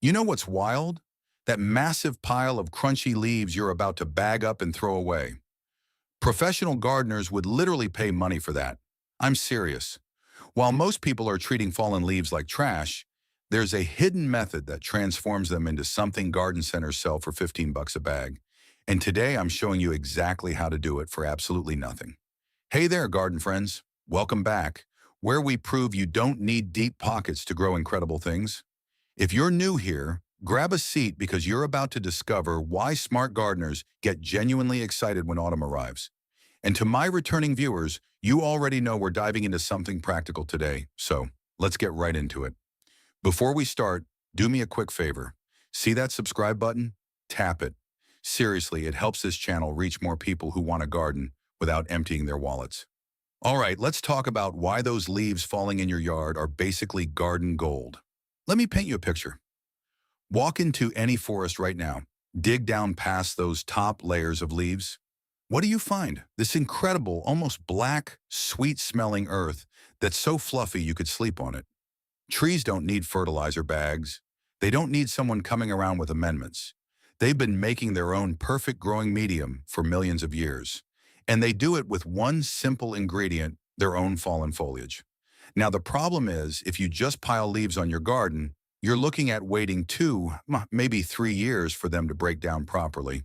You know what's wild? That massive pile of crunchy leaves you're about to bag up and throw away. Professional gardeners would literally pay money for that. I'm serious. While most people are treating fallen leaves like trash, there's a hidden method that transforms them into something garden centers sell for 15 bucks a bag. And today I'm showing you exactly how to do it for absolutely nothing. Hey there, garden friends. Welcome back, where we prove you don't need deep pockets to grow incredible things. If you're new here, grab a seat because you're about to discover why smart gardeners get genuinely excited when autumn arrives. And to my returning viewers, you already know we're diving into something practical today, so let's get right into it. Before we start, do me a quick favor. See that subscribe button? Tap it. Seriously, it helps this channel reach more people who want a garden without emptying their wallets. All right, let's talk about why those leaves falling in your yard are basically garden gold. Let me paint you a picture. Walk into any forest right now. Dig down past those top layers of leaves. What do you find? This incredible, almost black, sweet-smelling earth that's so fluffy you could sleep on it. Trees don't need fertilizer bags. They don't need someone coming around with amendments. They've been making their own perfect growing medium for millions of years. And they do it with one simple ingredient, their own fallen foliage. Now, the problem is, if you just pile leaves on your garden, you're looking at waiting 2, maybe 3 years for them to break down properly.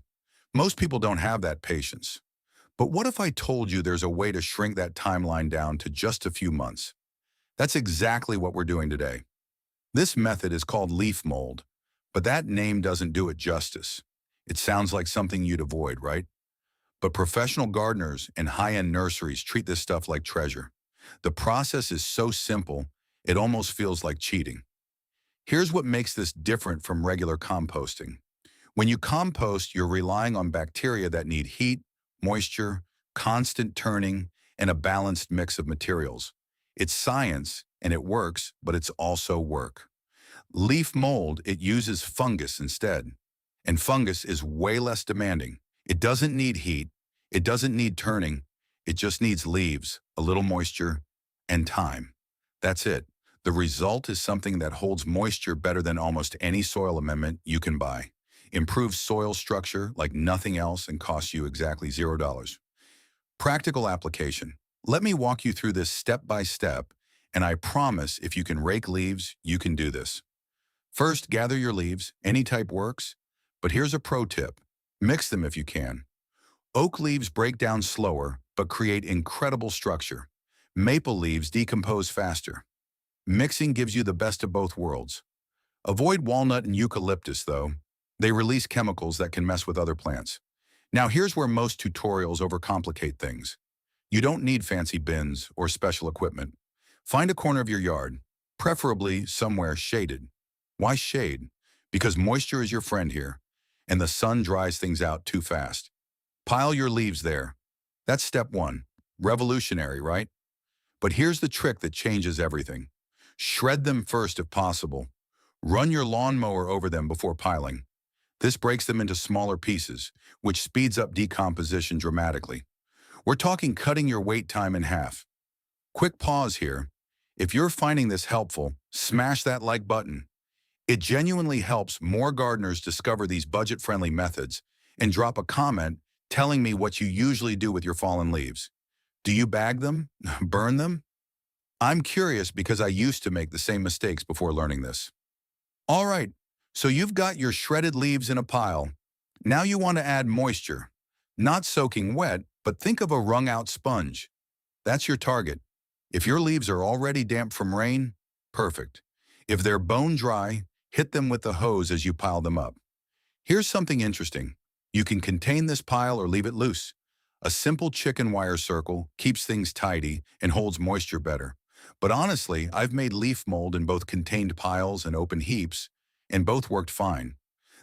Most people don't have that patience. But what if I told you there's a way to shrink that timeline down to just a few months? That's exactly what we're doing today. This method is called leaf mold, but that name doesn't do it justice. It sounds like something you'd avoid, right? But professional gardeners and high-end nurseries treat this stuff like treasure. The process is so simple, it almost feels like cheating. Here's what makes this different from regular composting. When you compost, you're relying on bacteria that need heat, moisture, constant turning, and a balanced mix of materials. It's science, and it works, but it's also work. Leaf mold, it uses fungus instead. And fungus is way less demanding. It doesn't need heat, it doesn't need turning, it just needs leaves, a little moisture, and time. That's it. The result is something that holds moisture better than almost any soil amendment you can buy. Improves soil structure like nothing else and costs you exactly $0. Practical application. Let me walk you through this step by step, and I promise if you can rake leaves, you can do this. First, gather your leaves. Any type works, but here's a pro tip. Mix them if you can. Oak leaves break down slower, but create incredible structure. Maple leaves decompose faster. Mixing gives you the best of both worlds. Avoid walnut and eucalyptus, though. They release chemicals that can mess with other plants. Now, here's where most tutorials overcomplicate things. You don't need fancy bins or special equipment. Find a corner of your yard, preferably somewhere shaded. Why shade? Because moisture is your friend here, and the sun dries things out too fast. Pile your leaves there. That's step 1. Revolutionary, right? But here's the trick that changes everything. Shred them first if possible. Run your lawnmower over them before piling. This breaks them into smaller pieces, which speeds up decomposition dramatically. We're talking cutting your wait time in half. Quick pause here. If you're finding this helpful, smash that like button. It genuinely helps more gardeners discover these budget-friendly methods, and drop a comment telling me what you usually do with your fallen leaves. Do you bag them? Burn them? I'm curious because I used to make the same mistakes before learning this. All right, so you've got your shredded leaves in a pile. Now you want to add moisture. Not soaking wet, but think of a wrung-out sponge. That's your target. If your leaves are already damp from rain, perfect. If they're bone dry, hit them with the hose as you pile them up. Here's something interesting. You can contain this pile or leave it loose. A simple chicken wire circle keeps things tidy and holds moisture better. But honestly, I've made leaf mold in both contained piles and open heaps, and both worked fine.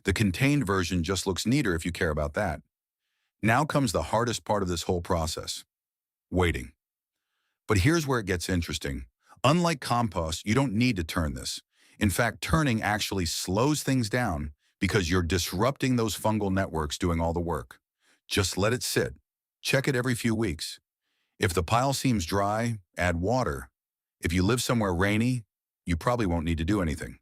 The contained version just looks neater if you care about that. Now comes the hardest part of this whole process. Waiting. But here's where it gets interesting. Unlike compost, you don't need to turn this. In fact, turning actually slows things down because you're disrupting those fungal networks doing all the work. Just let it sit. Check it every few weeks. If the pile seems dry, add water. If you live somewhere rainy, you probably won't need to do anything.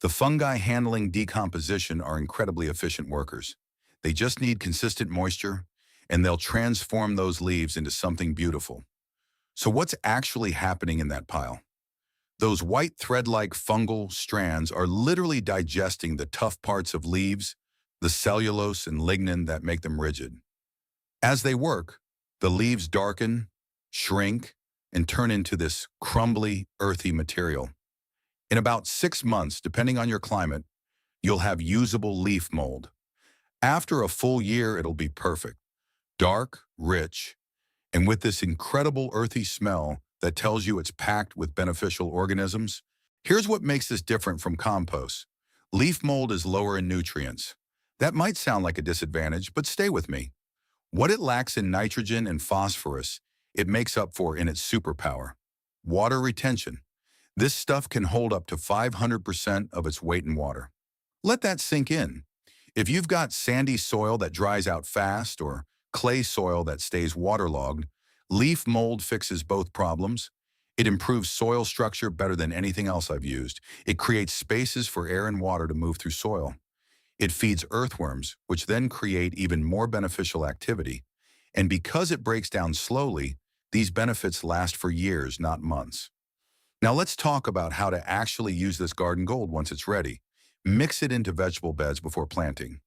The fungi handling decomposition are incredibly efficient workers. They just need consistent moisture, and they'll transform those leaves into something beautiful. So what's actually happening in that pile? Those white thread-like fungal strands are literally digesting the tough parts of leaves, the cellulose and lignin that make them rigid. As they work, the leaves darken, shrink, and turn into this crumbly, earthy material. In about 6 months, depending on your climate, you'll have usable leaf mold. After a full year, it'll be perfect. Dark, rich, and with this incredible earthy smell that tells you it's packed with beneficial organisms. Here's what makes this different from compost. Leaf mold is lower in nutrients. That might sound like a disadvantage, but stay with me. What it lacks in nitrogen and phosphorus, it makes up for in its superpower. Water retention. This stuff can hold up to 500% of its weight in water. Let that sink in. If you've got sandy soil that dries out fast or clay soil that stays waterlogged, leaf mold fixes both problems. It improves soil structure better than anything else I've used. It creates spaces for air and water to move through soil. It feeds earthworms, which then create even more beneficial activity. And because it breaks down slowly, these benefits last for years, not months. Now let's talk about how to actually use this garden gold once it's ready. Mix it into vegetable beds before planting.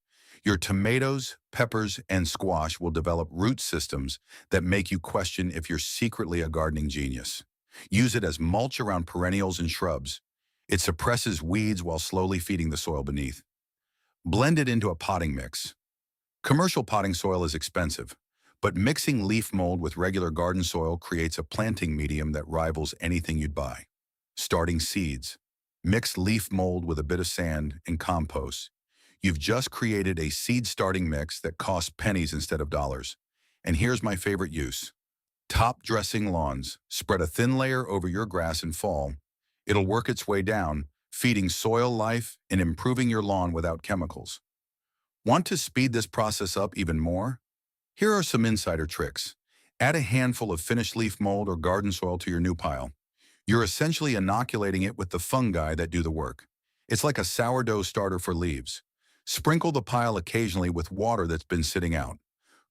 Your tomatoes, peppers, and squash will develop root systems that make you question if you're secretly a gardening genius. Use it as mulch around perennials and shrubs. It suppresses weeds while slowly feeding the soil beneath. Blend it into a potting mix. Commercial potting soil is expensive, but mixing leaf mold with regular garden soil creates a planting medium that rivals anything you'd buy. Starting seeds. Mix leaf mold with a bit of sand and compost. You've just created a seed starting mix that costs pennies instead of dollars. And here's my favorite use. Top dressing lawns. Spread a thin layer over your grass in fall. It'll work its way down, feeding soil life and improving your lawn without chemicals. Want to speed this process up even more? Here are some insider tricks. Add a handful of finished leaf mold or garden soil to your new pile. You're essentially inoculating it with the fungi that do the work. It's like a sourdough starter for leaves. Sprinkle the pile occasionally with water that's been sitting out.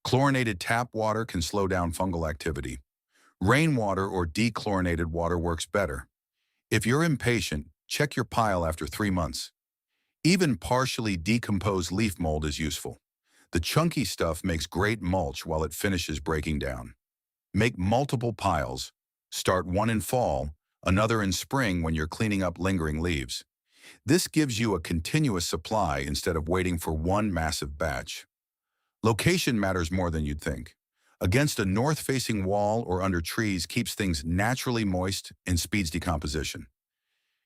Chlorinated tap water can slow down fungal activity. Rainwater or dechlorinated water works better. If you're impatient, check your pile after 3 months. Even partially decomposed leaf mold is useful. The chunky stuff makes great mulch while it finishes breaking down. Make multiple piles. Start one in fall, another in spring when you're cleaning up lingering leaves. This gives you a continuous supply instead of waiting for one massive batch. Location matters more than you'd think. Against a north-facing wall or under trees keeps things naturally moist and speeds decomposition.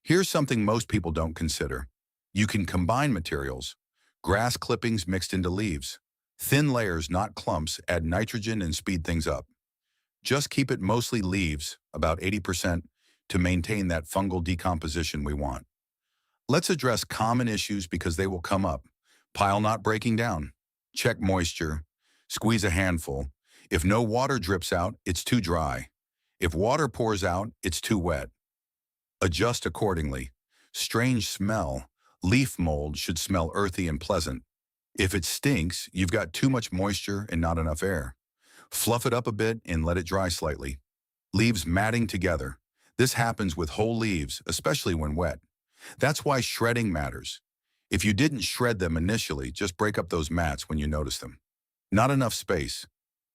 Here's something most people don't consider. You can combine materials. Grass clippings mixed into leaves. Thin layers, not clumps, add nitrogen and speed things up. Just keep it mostly leaves, about 80%, to maintain that fungal decomposition we want. Let's address common issues because they will come up. Pile not breaking down. Check moisture. Squeeze a handful. If no water drips out, it's too dry. If water pours out, it's too wet. Adjust accordingly. Strange smell. Leaf mold should smell earthy and pleasant. If it stinks, you've got too much moisture and not enough air. Fluff it up a bit and let it dry slightly. Leaves matting together. This happens with whole leaves, especially when wet. That's why shredding matters. If you didn't shred them initially, just break up those mats when you notice them. Not enough space.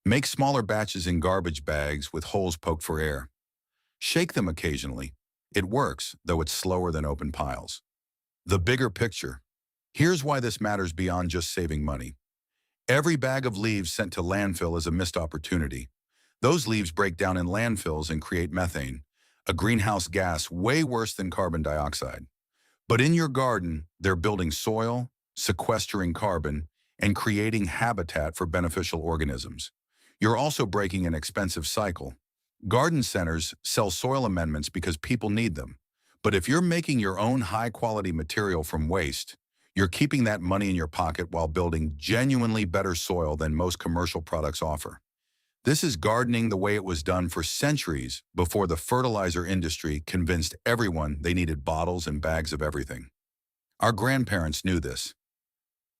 Make smaller batches in garbage bags with holes poked for air. Shake them occasionally. It works, though it's slower than open piles. The bigger picture. Here's why this matters beyond just saving money. Every bag of leaves sent to landfill is a missed opportunity. Those leaves break down in landfills and create methane, a greenhouse gas way worse than carbon dioxide. But in your garden, they're building soil, sequestering carbon, and creating habitat for beneficial organisms. You're also breaking an expensive cycle. Garden centers sell soil amendments because people need them. But if you're making your own high-quality material from waste, you're keeping that money in your pocket while building genuinely better soil than most commercial products offer. This is gardening the way it was done for centuries before the fertilizer industry convinced everyone they needed bottles and bags of everything. Our grandparents knew this.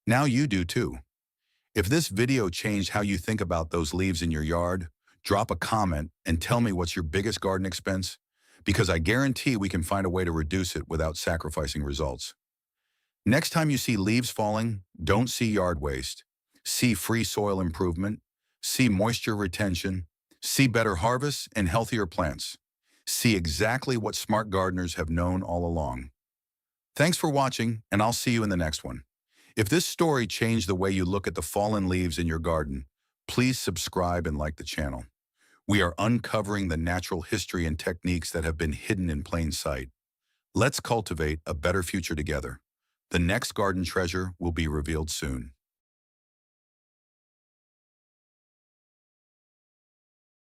Now you do too. If this video changed how you think about those leaves in your yard, drop a comment and tell me what's your biggest garden expense, because I guarantee we can find a way to reduce it without sacrificing results. Next time you see leaves falling, don't see yard waste. See free soil improvement, see moisture retention, see better harvests and healthier plants. See exactly what smart gardeners have known all along. Thanks for watching, and I'll see you in the next one. If this story changed the way you look at the fallen leaves in your garden, please subscribe and like the channel. We are uncovering the natural history and techniques that have been hidden in plain sight. Let's cultivate a better future together. The next garden treasure will be revealed soon.